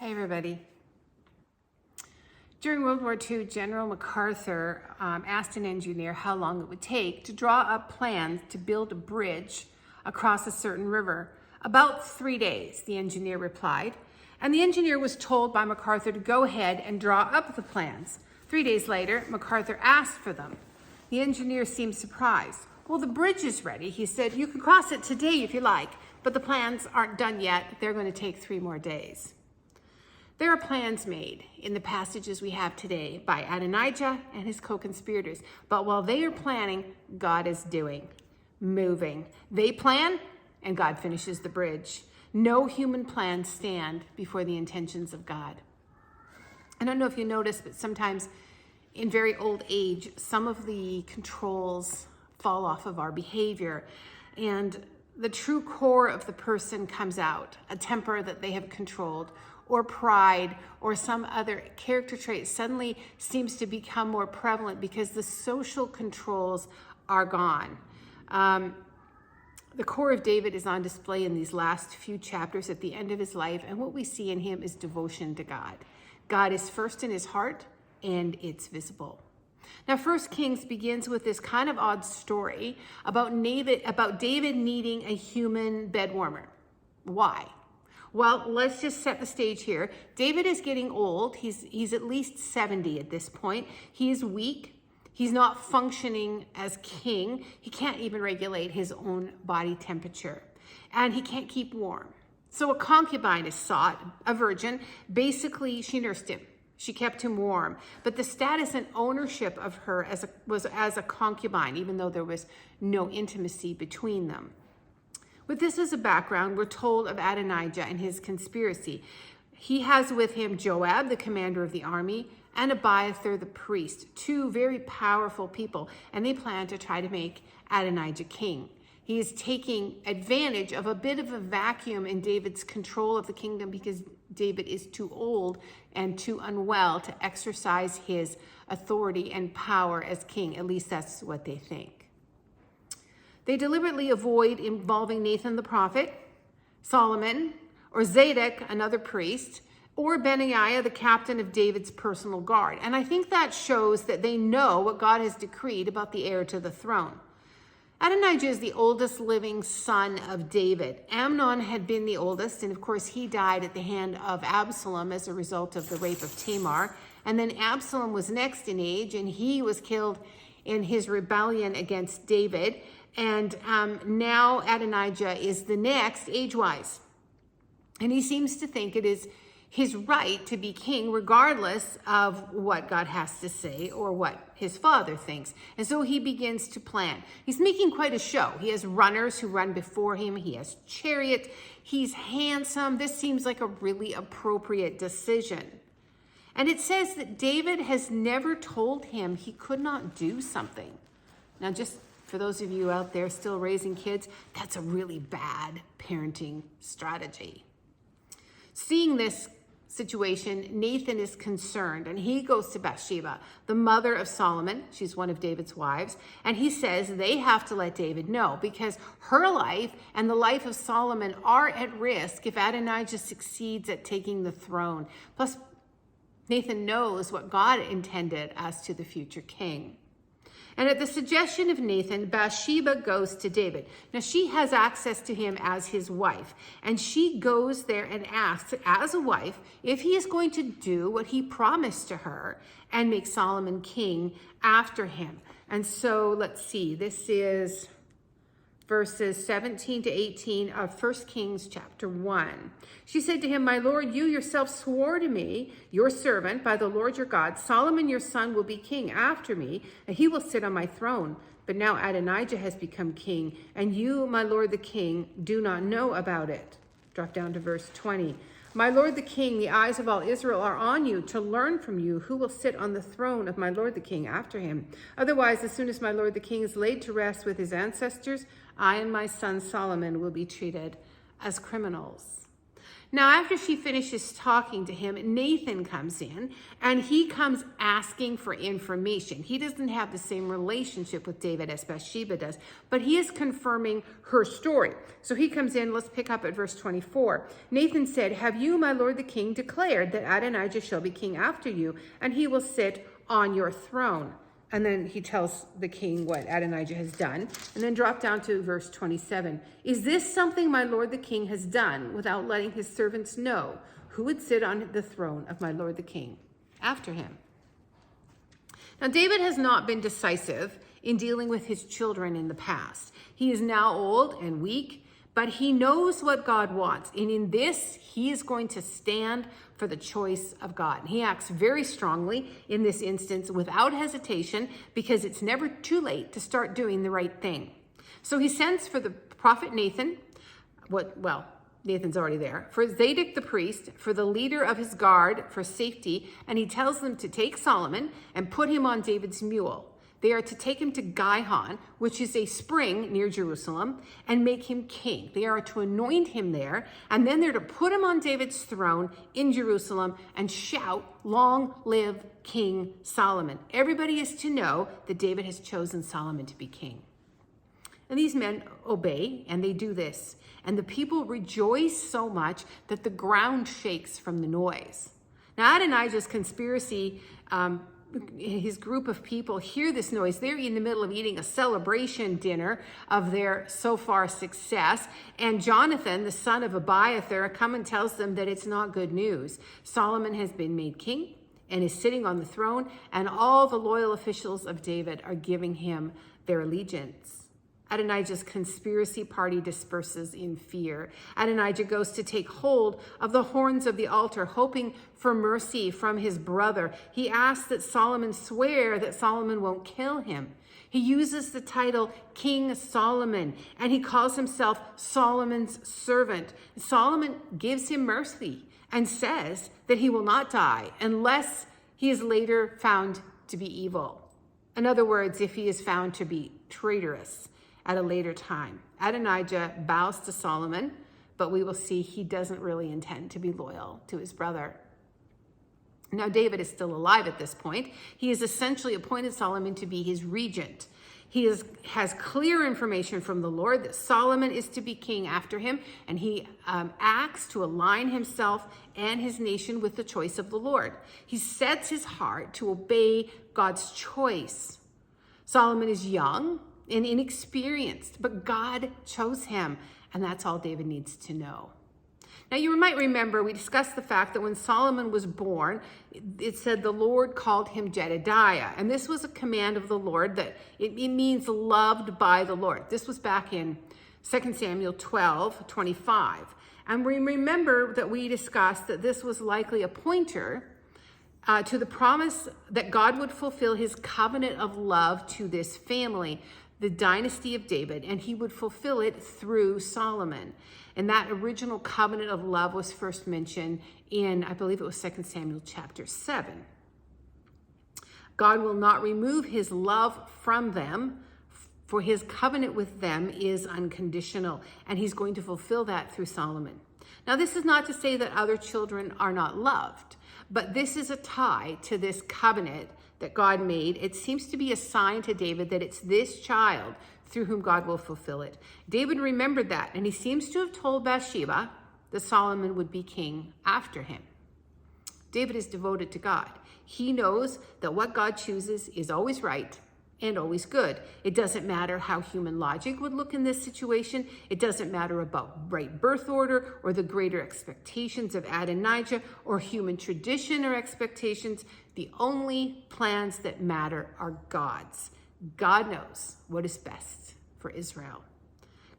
Hi, everybody. During World War II, General MacArthur asked an engineer how long it would take to draw up plans to build a bridge across a certain river. About 3 days, the engineer replied. And the engineer was told by MacArthur to go ahead and draw up the plans. 3 days later, MacArthur asked for them. The engineer seemed surprised. Well, the bridge is ready, he said. You can cross it today if you like, but the plans aren't done yet. They're going to take 3 more days. There are plans made in the passages we have today by Adonijah and his co-conspirators. But while they are planning, God is doing, moving. They plan, and God finishes the bridge. No human plans stand before the intentions of God. I don't know if you noticed, but sometimes in very old age, some of the controls fall off of our behavior, and the true core of the person comes out, a temper that they have controlled, or pride, or some other character trait suddenly seems to become more prevalent because the social controls are gone. The core of David is on display in these last few chapters at the end of his life, and what we see in him is devotion to God. God is first in his heart, and it's visible. Now, 1 Kings begins with this kind of odd story about David needing a human bed warmer. Why? Well, let's just set the stage here. David is getting old. He's at least 70 at this point. He is weak. He's not functioning as king. He can't even regulate his own body temperature. And he can't keep warm. So a concubine is sought, a virgin. Basically, she nursed him. She kept him warm. But the status and ownership of her was as a concubine, even though there was no intimacy between them. With this as a background, we're told of Adonijah and his conspiracy. He has with him Joab, the commander of the army, and Abiathar, the priest, 2 very powerful people, and they plan to try to make Adonijah king. He is taking advantage of a bit of a vacuum in David's control of the kingdom because David is too old and too unwell to exercise his authority and power as king. At least that's what they think. They deliberately avoid involving Nathan the prophet, Solomon, or Zadok, another priest, or Benaiah, the captain of David's personal guard. And I think that shows that they know what God has decreed about the heir to the throne. Adonijah is the oldest living son of David. Amnon had been the oldest, and of course he died at the hand of Absalom as a result of the rape of Tamar. And then Absalom was next in age, and he was killed in his rebellion against David. And now Adonijah is the next age-wise. And he seems to think it is his right to be king regardless of what God has to say or what his father thinks. And so he begins to plan. He's making quite a show. He has runners who run before him. He has chariots. He's handsome. This seems like a really appropriate decision. And it says that David has never told him he could not do something. Now, just for those of you out there still raising kids, that's a really bad parenting strategy. Seeing this situation, Nathan is concerned, and he goes to Bathsheba, the mother of Solomon. She's one of David's wives, and he says they have to let David know because her life and the life of Solomon are at risk if Adonijah succeeds at taking the throne. Plus, Nathan knows what God intended as to the future king. And at the suggestion of Nathan, Bathsheba goes to David. Now, she has access to him as his wife, and she goes there and asks, as a wife, if he is going to do what he promised to her and make Solomon king after him. And so, let's see, this is verses 17 to 18 of 1 Kings chapter 1. She said to him, "My lord, you yourself swore to me, your servant, by the Lord your God, Solomon your son will be king after me, and he will sit on my throne. But now Adonijah has become king, and you, my lord the king, do not know about it." Drop down to verse 20. "My lord the king, the eyes of all Israel are on you to learn from you who will sit on the throne of my lord the king after him. Otherwise, as soon as my lord the king is laid to rest with his ancestors, I and my son Solomon will be treated as criminals." Now, after she finishes talking to him, Nathan comes in, and he comes asking for information. He doesn't have the same relationship with David as Bathsheba does, but he is confirming her story. So he comes in, let's pick up at verse 24. Nathan said, "Have you, my lord the king, declared that Adonijah shall be king after you, and he will sit on your throne?" And then he tells the king what Adonijah has done. And then drop down to verse 27. "Is this something my lord the king has done without letting his servants know who would sit on the throne of my lord the king after him?" Now, David has not been decisive in dealing with his children in the past. He is now old and weak, but he knows what God wants. And in this, he is going to stand for the choice of God. He acts very strongly in this instance without hesitation, because it's never too late to start doing the right thing. So he sends for the prophet Nathan, Nathan's already there, for Zadok the priest, for the leader of his guard for safety, and he tells them to take Solomon and put him on David's mule. They are to take him to Gihon, which is a spring near Jerusalem, and make him king. They are to anoint him there, and then they're to put him on David's throne in Jerusalem and shout, "Long live King Solomon." Everybody is to know that David has chosen Solomon to be king. And these men obey, and they do this. And the people rejoice so much that the ground shakes from the noise. Now, Adonijah's conspiracy, his group of people hear this noise. They're in the middle of eating a celebration dinner of their so far success. And Jonathan, the son of Abiathar, comes and tells them that it's not good news. Solomon has been made king and is sitting on the throne, and all the loyal officials of David are giving him their allegiance. Adonijah's conspiracy party disperses in fear. Adonijah goes to take hold of the horns of the altar, hoping for mercy from his brother. He asks that Solomon swear that Solomon won't kill him. He uses the title King Solomon, and he calls himself Solomon's servant. Solomon gives him mercy and says that he will not die unless he is later found to be evil. In other words, if he is found to be traitorous at a later time. Adonijah bows to Solomon, but we will see he doesn't really intend to be loyal to his brother. Now, David is still alive at this point. He has essentially appointed Solomon to be his regent. He has clear information from the Lord that Solomon is to be king after him, and he acts to align himself and his nation with the choice of the Lord. He sets his heart to obey God's choice. Solomon is young and inexperienced, but God chose him, and that's all David needs to know. Now, you might remember we discussed the fact that when Solomon was born, it said the Lord called him Jedediah, and this was a command of the Lord that it means loved by the Lord. This was back in 2 Samuel 12:25, and we remember that we discussed that this was likely a pointer to the promise that God would fulfill his covenant of love to this family, the dynasty of David, and he would fulfill it through Solomon. And that original covenant of love was first mentioned in, I believe it was 2 Samuel chapter 7. God will not remove his love from them, for his covenant with them is unconditional, and he's going to fulfill that through Solomon. Now, this is not to say that other children are not loved, but this is a tie to this covenant that God made. It seems to be a sign to David that it's this child through whom God will fulfill it. David remembered that, and he seems to have told Bathsheba that Solomon would be king after him. David is devoted to God. He knows that what God chooses is always right and always good. It doesn't matter how human logic would look in this situation. It doesn't matter about right birth order or the greater expectations of Adonijah or human tradition or expectations. The only plans that matter are God's. God knows what is best for Israel.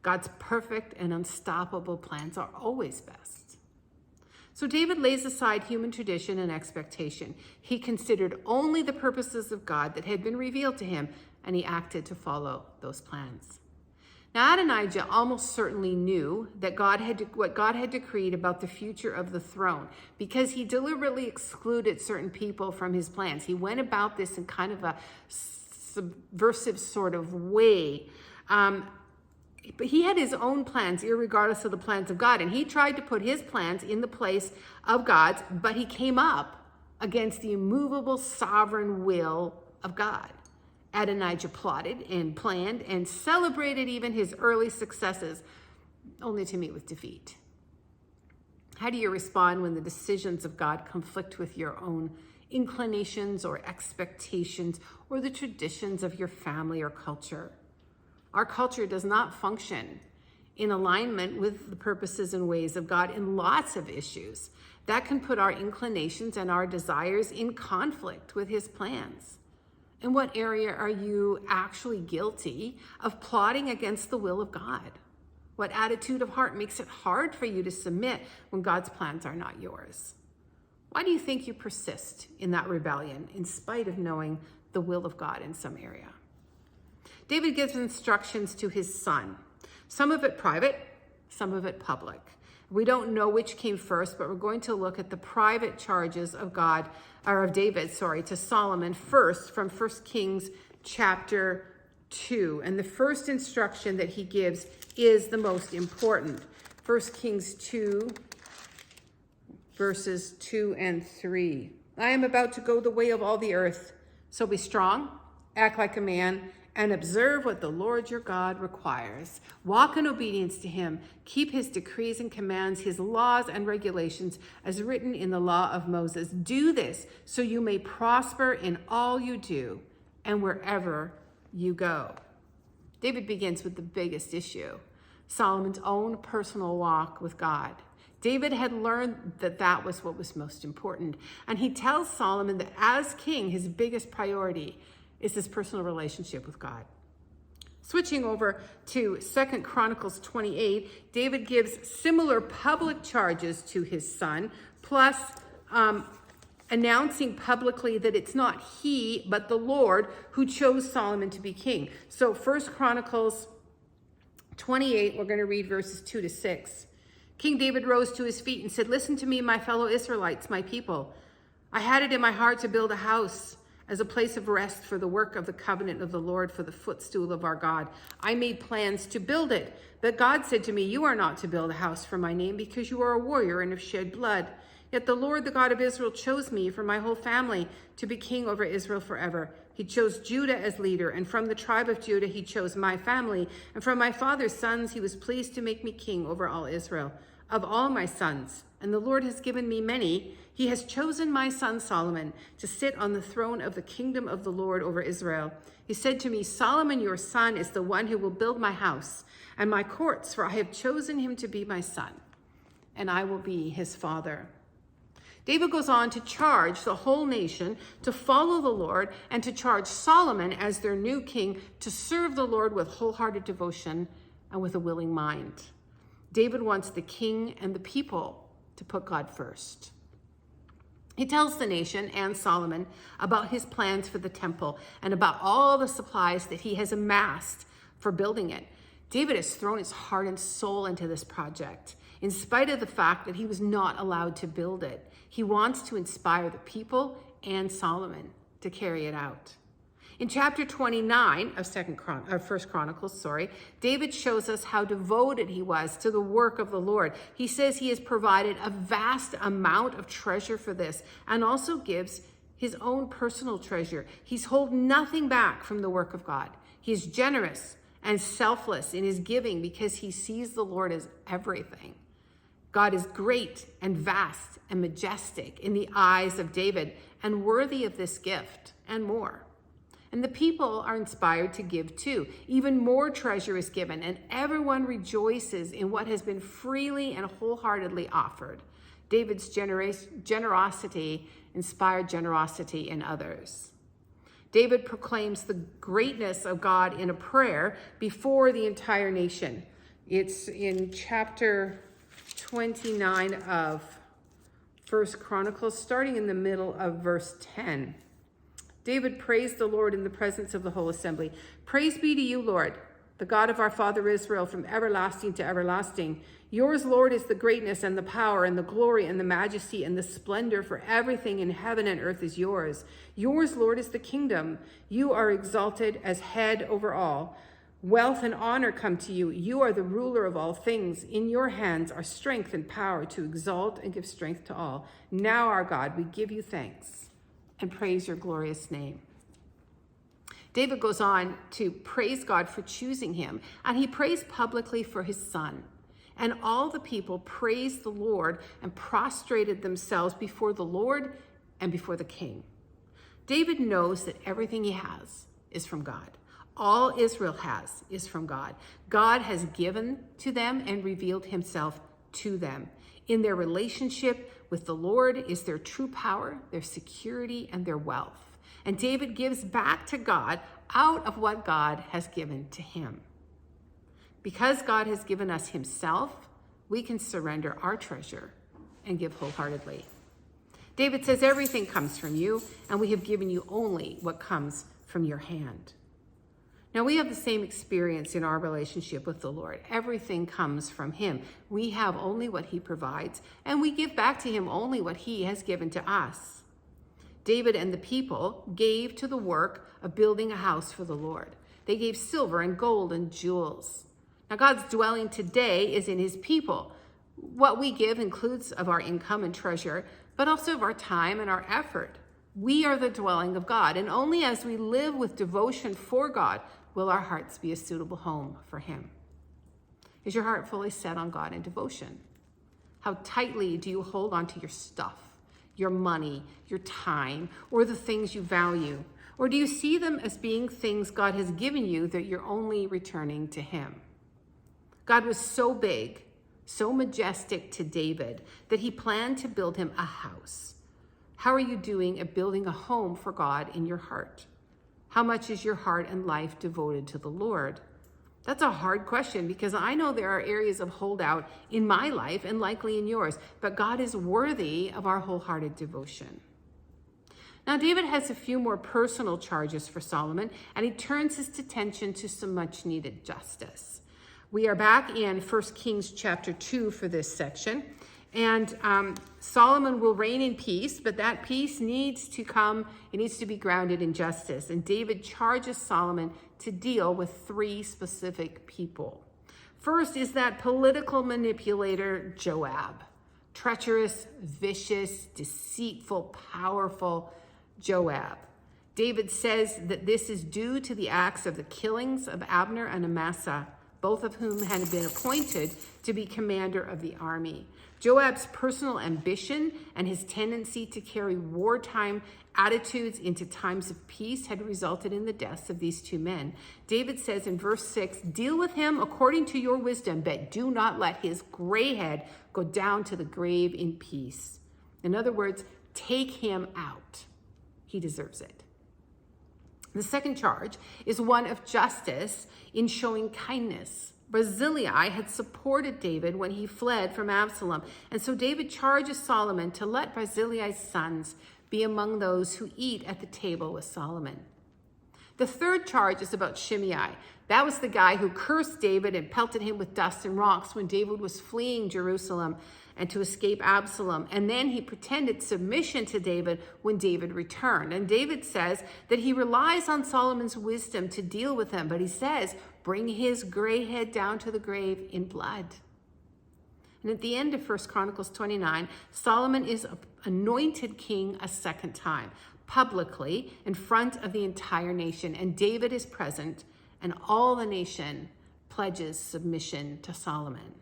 God's perfect and unstoppable plans are always best. So David lays aside human tradition and expectation. He considered only the purposes of God that had been revealed to him, and he acted to follow those plans. Now, Adonijah almost certainly knew that what God had decreed about the future of the throne, because he deliberately excluded certain people from his plans. He went about this in kind of a subversive sort of way. But he had his own plans, irregardless of the plans of God. And he tried to put his plans in the place of God's, but he came up against the immovable sovereign will of God. Adonijah plotted and planned and celebrated even his early successes, only to meet with defeat. How do you respond when the decisions of God conflict with your own inclinations or expectations or the traditions of your family or culture? Our culture does not function in alignment with the purposes and ways of God in lots of issues. That can put our inclinations and our desires in conflict with his plans. In what area are you actually guilty of plotting against the will of God? What attitude of heart makes it hard for you to submit when God's plans are not yours? Why do you think you persist in that rebellion in spite of knowing the will of God in some area? David gives instructions to his son, some of it private, some of it public. We don't know which came first, but we're going to look at the private charges of David to Solomon first from 1 Kings chapter 2. And the first instruction that he gives is the most important. 1 Kings 2, verses 2 and 3. I am about to go the way of all the earth, so be strong, act like a man, and observe what the Lord your God requires. Walk in obedience to him. Keep his decrees and commands, his laws and regulations as written in the law of Moses. Do this so you may prosper in all you do and wherever you go. David begins with the biggest issue, Solomon's own personal walk with God. David had learned that that was what was most important. And he tells Solomon that as king, his biggest priority is his personal relationship with God. Switching over to 2 Chron 28, David gives similar public charges to his son, plus announcing publicly that it's not he, but the Lord who chose Solomon to be king. So 1 Chron 28, we're going to read verses 2 to 6. King David rose to his feet and said, "Listen to me, my fellow Israelites, my people. I had it in my heart to build a house as a place of rest for the work of the covenant of the Lord, for the footstool of our God. I made plans to build it, but God said to me, you are not to build a house for my name because you are a warrior and have shed blood. Yet the Lord, the God of Israel, chose me for my whole family to be king over Israel forever. He chose Judah as leader, and from the tribe of Judah he chose my family, and from my father's sons he was pleased to make me king over all Israel. Of all my sons, and the Lord has given me many, he has chosen my son Solomon to sit on the throne of the kingdom of the Lord over Israel. He said to me, Solomon, your son, is the one who will build my house and my courts, for I have chosen him to be my son, and I will be his father." David goes on to charge the whole nation to follow the Lord and to charge Solomon as their new king to serve the Lord with wholehearted devotion and with a willing mind. David wants the king and the people to put God first. He tells the nation and Solomon about his plans for the temple and about all the supplies that he has amassed for building it. David has thrown his heart and soul into this project, in spite of the fact that he was not allowed to build it. He wants to inspire the people and Solomon to carry it out. In chapter 29 of 1 Chronicles, David shows us how devoted he was to the work of the Lord. He says he has provided a vast amount of treasure for this and also gives his own personal treasure. He's holding nothing back from the work of God. He's generous and selfless in his giving because he sees the Lord as everything. God is great and vast and majestic in the eyes of David and worthy of this gift and more. And the people are inspired to give too. Even more treasure is given, and everyone rejoices in what has been freely and wholeheartedly offered. David's generosity inspired generosity in others. David proclaims the greatness of God in a prayer before the entire nation. It's in chapter 29 of 1 Chronicles, starting in the middle of verse 10. David praised the Lord in the presence of the whole assembly. Praise be to you, Lord, the God of our father Israel, from everlasting to everlasting. Yours, Lord, is the greatness and the power and the glory and the majesty and the splendor, for everything in heaven and earth is yours. Yours, Lord, is the kingdom. You are exalted as head over all. Wealth and honor come to you. You are the ruler of all things. In your hands are strength and power to exalt and give strength to all. Now, our God, we give you thanks and praise your glorious name. David goes on to praise God for choosing him, and he prays publicly for his son. And all the people praised the Lord and prostrated themselves before the Lord and before the king. David knows that everything he has is from God. All Israel has is from God. God has given to them and revealed himself to them. In their relationship with the Lord is their true power, their security, and their wealth. And David gives back to God out of what God has given to him. Because God has given us himself, we can surrender our treasure and give wholeheartedly. David says, everything comes from you, and we have given you only what comes from your hand. Now, we have the same experience in our relationship with the Lord. Everything comes from him. We have only what he provides, and we give back to him only what he has given to us. David and the people gave to the work of building a house for the Lord. They gave silver and gold and jewels. Now, God's dwelling today is in his people. What we give includes of our income and treasure, but also of our time and our effort. We are the dwelling of God, and only as we live with devotion for God will our hearts be a suitable home for him. Is your heart fully set on God in devotion? How tightly do you hold on to your stuff, your money, your time, or the things you value? Or do you see them as being things God has given you that you're only returning to him? God was so big, so majestic to David that he planned to build him a house. How are you doing at building a home for God in your heart? How much is your heart and life devoted to the Lord? That's a hard question because I know there are areas of holdout in my life and likely in yours, but God is worthy of our wholehearted devotion. Now, David has a few more personal charges for Solomon, and he turns his attention to some much needed justice. We are back in 1 Kings chapter 2 for this section. And Solomon will reign in peace, but that peace needs to come, it needs to be grounded in justice. And David charges Solomon to deal with three specific people. First is that political manipulator Joab. Treacherous, vicious, deceitful, powerful Joab. David says that this is due to the acts of the killings of Abner and Amasa, both of whom had been appointed to be commander of the army. Joab's personal ambition and his tendency to carry wartime attitudes into times of peace had resulted in the deaths of these two men. David says in verse 6, "Deal with him according to your wisdom, but do not let his gray head go down to the grave in peace." In other words, take him out. He deserves it. The second charge is one of justice in showing kindness. Barzillai had supported David when he fled from Absalom, and so David charges Solomon to let Barzillai's sons be among those who eat at the table with Solomon. The third charge is about Shimei. That was the guy who cursed David and pelted him with dust and rocks when David was fleeing Jerusalem and to escape Absalom. And then he pretended submission to David when David returned. And David says that he relies on Solomon's wisdom to deal with him, but he says, bring his gray head down to the grave in blood. And at the end of 1 Chron22, Solomon is anointed king a second time, publicly in front of the entire nation. And David is present, and all the nation pledges submission to Solomon.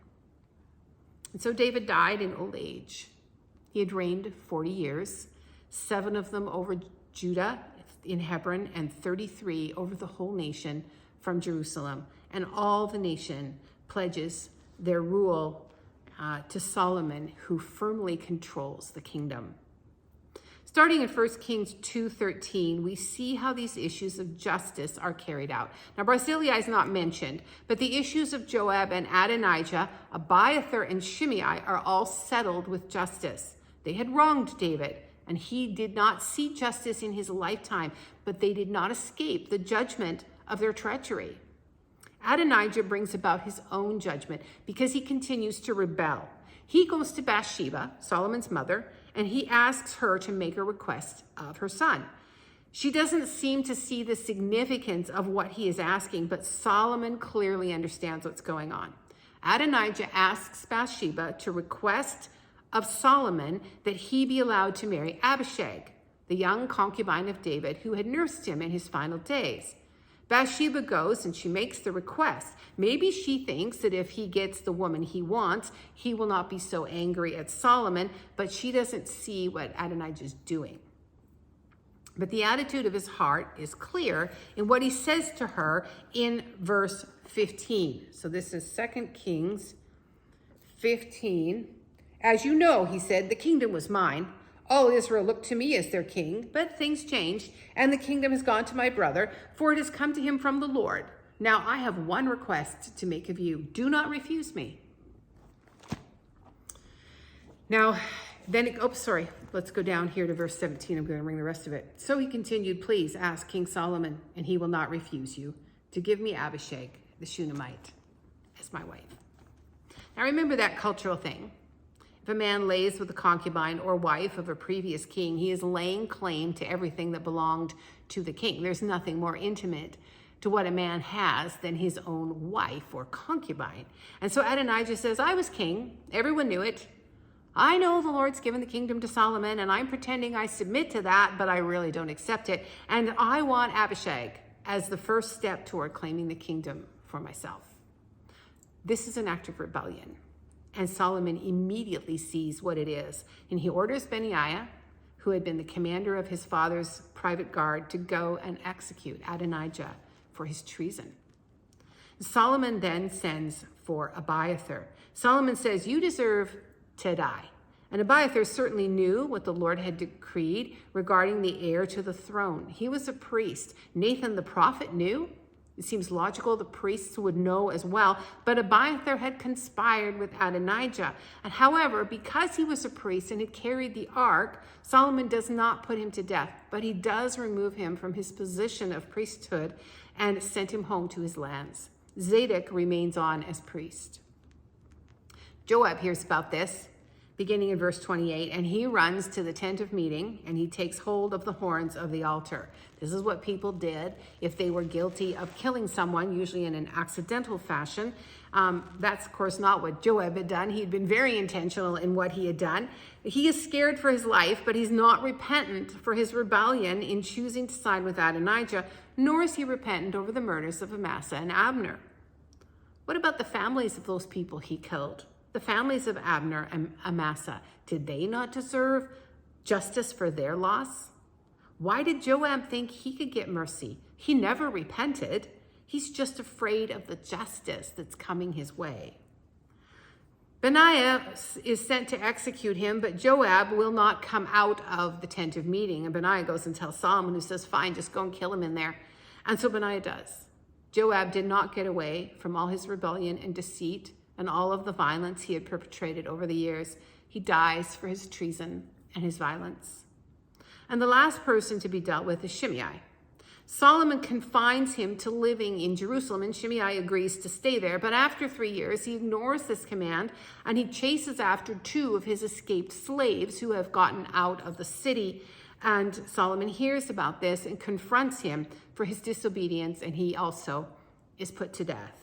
And so David died in old age. He had reigned 40 years, 7 of them over Judah in Hebron, and 33 over the whole nation from Jerusalem. And all the nation pledges their rule to Solomon, who firmly controls the kingdom. Starting in 1 Kings 2:13, we see how these issues of justice are carried out. Now, Barzillai is not mentioned, but the issues of Joab and Adonijah, Abiathar and Shimei are all settled with justice. They had wronged David, and he did not see justice in his lifetime, but they did not escape the judgment of their treachery. Adonijah brings about his own judgment because he continues to rebel. He goes to Bathsheba, Solomon's mother, and he asks her to make a request of her son. She doesn't seem to see the significance of what he is asking, but Solomon clearly understands what's going on. Adonijah asks Bathsheba to request of Solomon that he be allowed to marry Abishag, the young concubine of David who had nursed him in his final days. Bathsheba goes and she makes the request. Maybe she thinks that if he gets the woman he wants, he will not be so angry at Solomon, but she doesn't see what Adonijah is doing. But the attitude of his heart is clear in what he says to her in verse 15. So this is 2 Kings 15. As you know, he said, the kingdom was mine. All Israel looked to me as their king, but things changed, and the kingdom has gone to my brother, for it has come to him from the Lord. Now I have one request to make of you. Do not refuse me. Now, let's go down here to verse 17. I'm going to bring the rest of it. So he continued, please ask King Solomon, and he will not refuse you, to give me Abishag, the Shunammite, as my wife. Now remember that cultural thing. If a man lays with a concubine or wife of a previous king, he is laying claim to everything that belonged to the king. There's nothing more intimate to what a man has than his own wife or concubine. And so Adonijah says, I was king. Everyone knew it. I know the Lord's given the kingdom to Solomon, and I'm pretending I submit to that, but I really don't accept it. And I want Abishag as the first step toward claiming the kingdom for myself. This is an act of rebellion. And Solomon immediately sees what it is. And he orders Benaiah, who had been the commander of his father's private guard, to go and execute Adonijah for his treason. Solomon then sends for Abiathar. Solomon says, you deserve to die. And Abiathar certainly knew what the Lord had decreed regarding the heir to the throne. He was a priest. Nathan the prophet knew. It seems logical the priests would know as well, but Abiathar had conspired with Adonijah. And however, because he was a priest and had carried the ark, Solomon does not put him to death, but he does remove him from his position of priesthood and sent him home to his lands. Zadok remains on as priest. Joab hears about this, beginning in verse 28, and he runs to the tent of meeting and he takes hold of the horns of the altar. This is what people did if they were guilty of killing someone, usually in an accidental fashion. That's, of course, not what Joab had done. He'd been very intentional in what he had done. He is scared for his life, but he's not repentant for his rebellion in choosing to side with Adonijah, nor is he repentant over the murders of Amasa and Abner. What about the families of those people he killed? The families of Abner and Amasa, did they not deserve justice for their loss? Why did Joab think he could get mercy? He never repented. He's just afraid of the justice that's coming his way. Benaiah is sent to execute him, but Joab will not come out of the tent of meeting. And Benaiah goes and tells Solomon, who says, fine, just go and kill him in there. And so Benaiah does. Joab did not get away from all his rebellion and deceit and all of the violence he had perpetrated over the years. He dies for his treason and his violence. And the last person to be dealt with is Shimei. Solomon confines him to living in Jerusalem, and Shimei agrees to stay there. But after 3 years, he ignores this command, and he chases after 2 of his escaped slaves who have gotten out of the city. And Solomon hears about this and confronts him for his disobedience, and he also is put to death.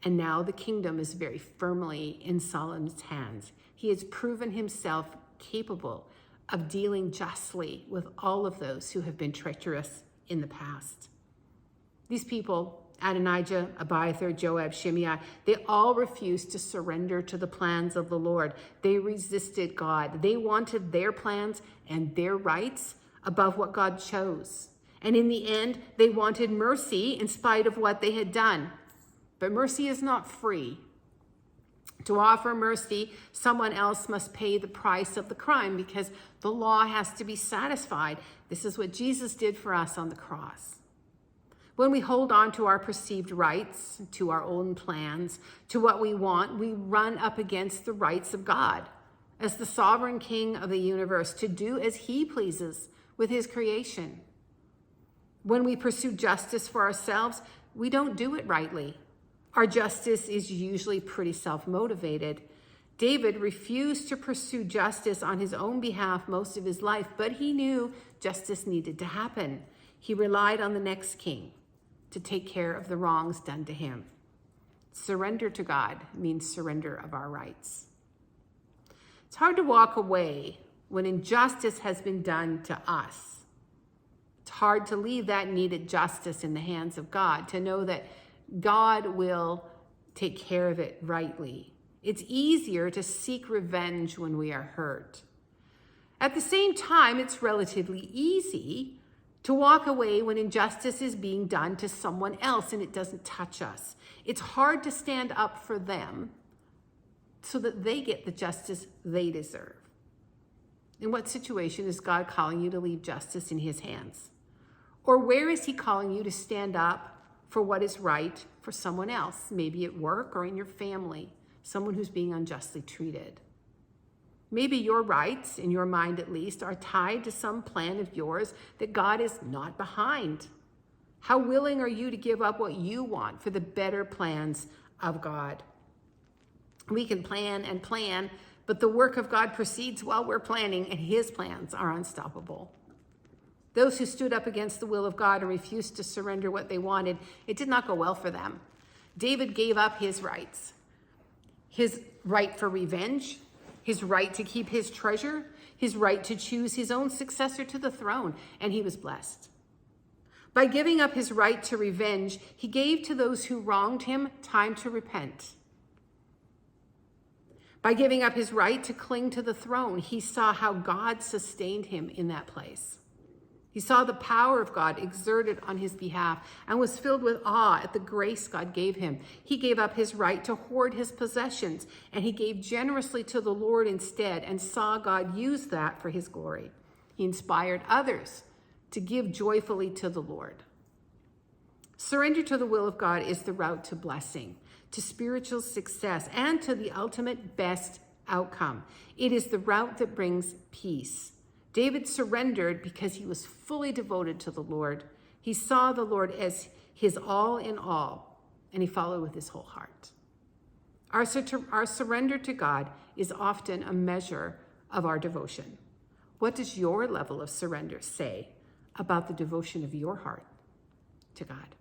And now the kingdom is very firmly in Solomon's hands. He has proven himself capable of dealing justly with all of those who have been treacherous in the past. These people, Adonijah, Abiathar, Joab, Shimei, they all refused to surrender to the plans of the Lord. They resisted God. They wanted their plans and their rights above what God chose. And in the end, they wanted mercy in spite of what they had done. But mercy is not free. To offer mercy, someone else must pay the price of the crime because the law has to be satisfied. This is what Jesus did for us on the cross. When we hold on to our perceived rights, to our own plans, to what we want, we run up against the rights of God as the sovereign king of the universe to do as he pleases with his creation. When we pursue justice for ourselves, we don't do it rightly. Our justice is usually pretty self-motivated. David refused to pursue justice on his own behalf most of his life, but he knew justice needed to happen. He relied on the next king to take care of the wrongs done to him. Surrender to God means surrender of our rights. It's hard to walk away when injustice has been done to us. It's hard to leave that needed justice in the hands of God, to know that God will take care of it rightly. It's easier to seek revenge when we are hurt. At the same time, it's relatively easy to walk away when injustice is being done to someone else and it doesn't touch us. It's hard to stand up for them so that they get the justice they deserve. In what situation is God calling you to leave justice in his hands? Or where is he calling you to stand up for what is right for someone else, maybe at work or in your family, someone who's being unjustly treated? Maybe your rights, in your mind at least, are tied to some plan of yours that God is not behind. How willing are you to give up what you want for the better plans of God? We can plan and plan, but the work of God proceeds while we're planning, and his plans are unstoppable. Those who stood up against the will of God and refused to surrender what they wanted, it did not go well for them. David gave up his rights, his right for revenge, his right to keep his treasure, his right to choose his own successor to the throne, and he was blessed. By giving up his right to revenge, he gave to those who wronged him time to repent. By giving up his right to cling to the throne, he saw how God sustained him in that place. He saw the power of God exerted on his behalf and was filled with awe at the grace God gave him. He gave up his right to hoard his possessions, and he gave generously to the Lord instead and saw God use that for his glory. He inspired others to give joyfully to the Lord. Surrender to the will of God is the route to blessing, to spiritual success, and to the ultimate best outcome. It is the route that brings peace. David surrendered because he was fully devoted to the Lord. He saw the Lord as his all in all, and he followed with his whole heart. Our surrender to God is often a measure of our devotion. What does your level of surrender say about the devotion of your heart to God?